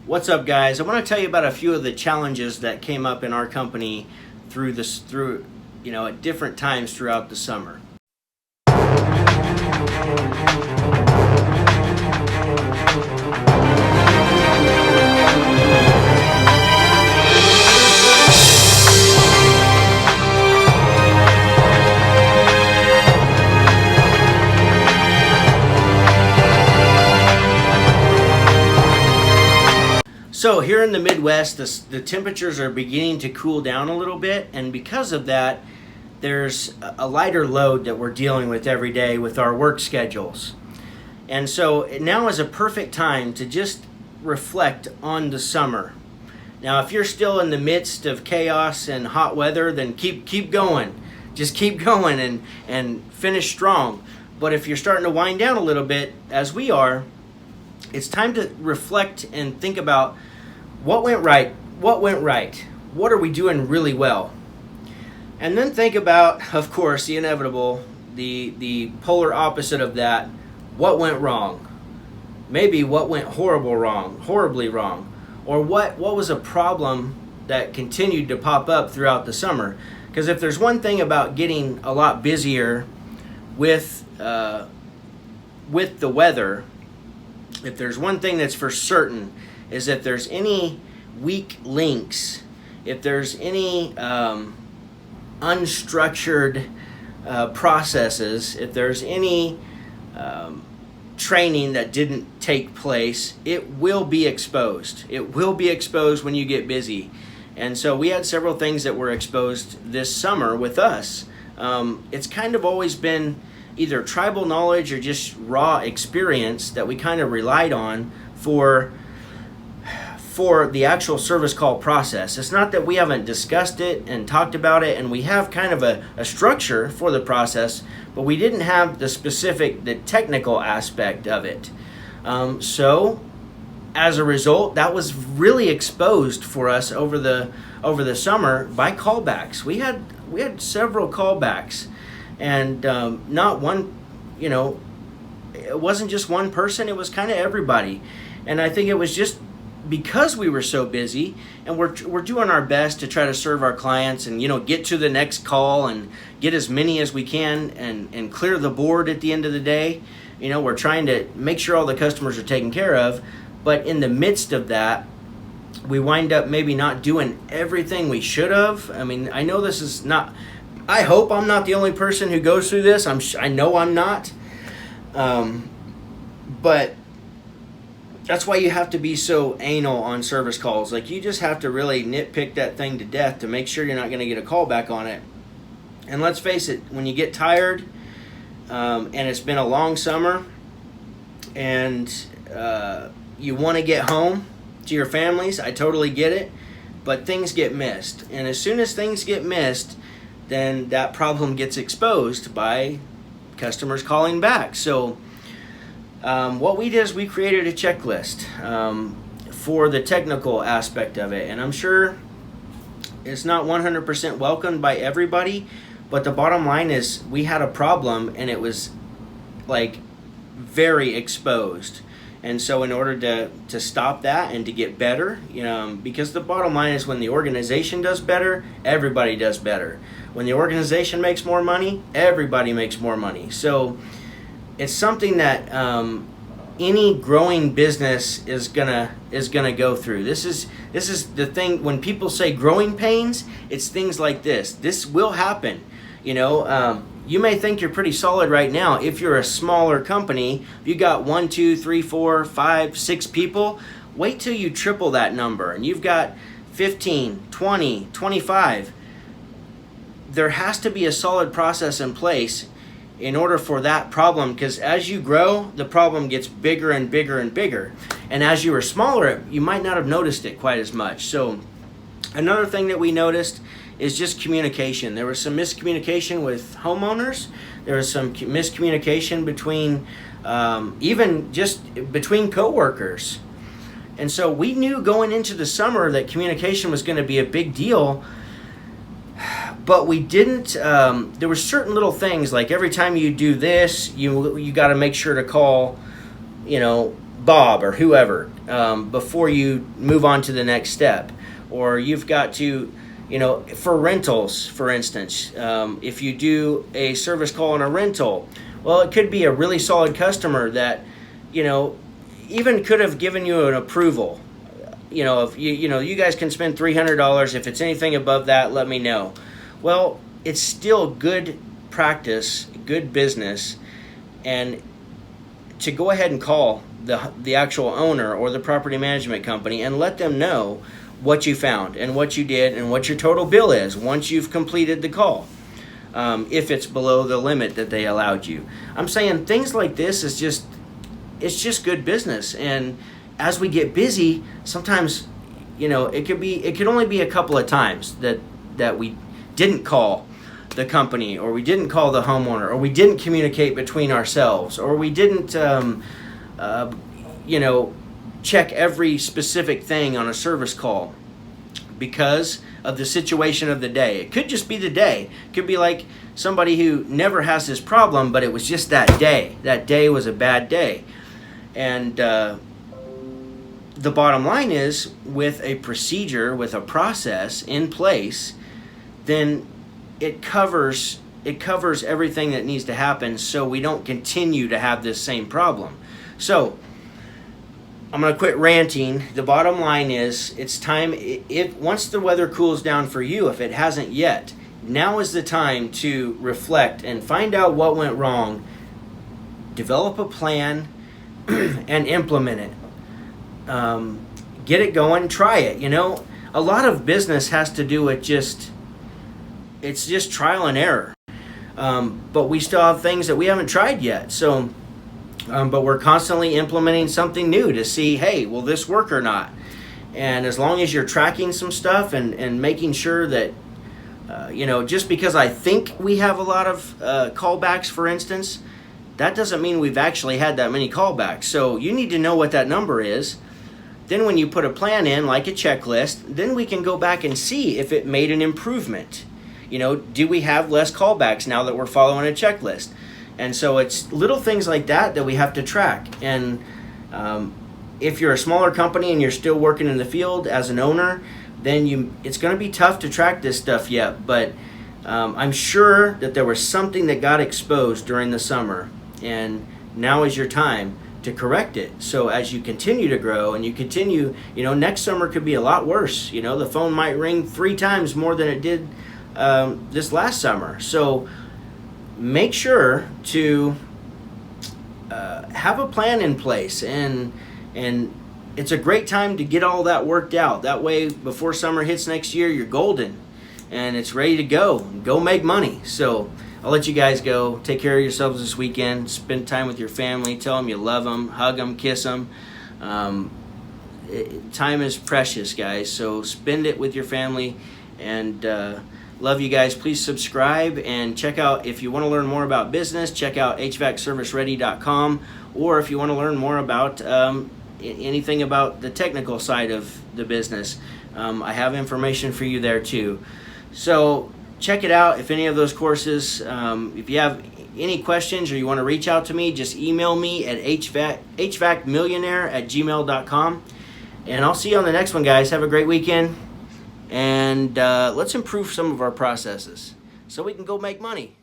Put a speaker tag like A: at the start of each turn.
A: What's up, guys? I want to tell you about a few of the challenges that came up in our company at different times throughout the summer. So here in the Midwest, the temperatures are beginning to cool down a little bit, and because of that, there's a lighter load that we're dealing with every day with our work schedules. And so now is a perfect time to just reflect on the summer. Now, if you're still in the midst of chaos and hot weather, then keep going. Just keep going and finish strong. But if you're starting to wind down a little bit, as we are, it's time to reflect and think about what went right, what are we doing really well? And then think about, of course, the inevitable, the polar opposite of that, what went wrong? Maybe what went horribly wrong, or what was a problem that continued to pop up throughout the summer? Because if there's one thing about getting a lot busier with the weather, if there's one thing that's for certain, is if there's any weak links, if there's any unstructured processes, if there's any training that didn't take place, it will be exposed. It will be exposed when you get busy. And so we had several things that were exposed this summer with us. It's kind of always been either tribal knowledge or just raw experience that we kind of relied on for the actual service call process. It's not that we haven't discussed it and talked about it, and we have kind of a structure for the process, but we didn't have the technical aspect of it. So as a result, that was really exposed for us over the summer by callbacks. We had several callbacks, and not one, it wasn't just one person, it was kind of everybody. And I think it was just because we were so busy, and we're doing our best to try to serve our clients and get to the next call and get as many as we can and clear the board at the end of the day. We're trying to make sure all the customers are taken care of, but in the midst of that, we wind up maybe not doing everything we should have. I mean, I know this is not, I hope I'm not the only person who goes through this. I know I'm not, but that's why you have to be so anal on service calls. Like, you just have to really nitpick that thing to death to make sure you're not going to get a call back on it. And let's face it, when you get tired, and it's been a long summer, and you want to get home to your families, I totally get it, but things get missed. And as soon as things get missed, then that problem gets exposed by customers calling back. So what we did is we created a checklist for the technical aspect of it. And I'm sure it's not 100% welcomed by everybody, but the bottom line is we had a problem, and it was like very exposed. And so in order to stop that and to get better, because the bottom line is when the organization does better, everybody does better. When the organization makes more money, everybody makes more money. So it's something that any growing business is gonna go through. This is the thing. When people say growing pains, it's things like this. This will happen. You may think you're pretty solid right now. If you're a smaller company, you got 1, 2, 3, 4, 5, 6 people. Wait till you triple that number, and you've got 15, 20, 25. There has to be a solid process in place in order for that problem, because as you grow, the problem gets bigger and bigger and bigger. And as you were smaller, you might not have noticed it quite as much. So another thing that we noticed is just communication. There was some miscommunication with homeowners. There was some miscommunication between even just between coworkers. And so we knew going into the summer that communication was going to be a big deal, but we didn't, there were certain little things, like every time you do this, you got to make sure to call, Bob or whoever before you move on to the next step. Or you've got to, for rentals, for instance, if you do a service call on a rental, well, it could be a really solid customer that, even could have given you an approval. If you guys can spend $300. If it's anything above that, let me know. Well, it's still good practice, good business, and to go ahead and call the actual owner or the property management company and let them know what you found and what you did and what your total bill is once you've completed the call, if it's below the limit that they allowed you. I'm saying things like this is just good business. And as we get busy, sometimes it could only be a couple of times that we didn't call the company, or we didn't call the homeowner, or we didn't communicate between ourselves, or we didn't check every specific thing on a service call because of the situation of the day. It could just be the day. It could be like somebody who never has this problem, but it was just that day. That day was a bad day. And the bottom line is, with a procedure, with a process in place, then it covers everything that needs to happen, so we don't continue to have this same problem. So I'm going to quit ranting. The bottom line is, it's time, once the weather cools down for you, if it hasn't yet, now is the time to reflect and find out what went wrong, develop a plan, and implement it. Get it going, try it. A lot of business has to do with it's just trial and error. But we still have things that we haven't tried yet. So, but we're constantly implementing something new to see, hey, will this work or not? And as long as you're tracking some stuff and making sure that, just because I think we have a lot of callbacks, for instance, that doesn't mean we've actually had that many callbacks. So you need to know what that number is. Then when you put a plan in, like a checklist, then we can go back and see if it made an improvement. Do we have less callbacks now that we're following a checklist? And so it's little things like that we have to track. And if you're a smaller company and you're still working in the field as an owner, then it's going to be tough to track this stuff yet. But I'm sure that there was something that got exposed during the summer, and now is your time to correct it. So as you continue to grow and you continue, next summer could be a lot worse. The phone might ring 3 times more than it did this last summer. So make sure to have a plan in place, and it's a great time to get all that worked out. That way, before summer hits next year, you're golden and it's ready to go make money. So I'll let you guys go. Take care of yourselves this weekend. Spend time with your family. Tell them you love them. Hug them. Kiss them. Time is precious, guys. So spend it with your family. And love you guys. Please subscribe and check out, if you want to learn more about business, check out HVACserviceready.com. Or if you want to learn more about anything about the technical side of the business, I have information for you there too. So check it out. If any of those courses, if you have any questions or you want to reach out to me, just email me at HVACmillionaire@gmail.com. And I'll see you on the next one, guys. Have a great weekend. And let's improve some of our processes so we can go make money.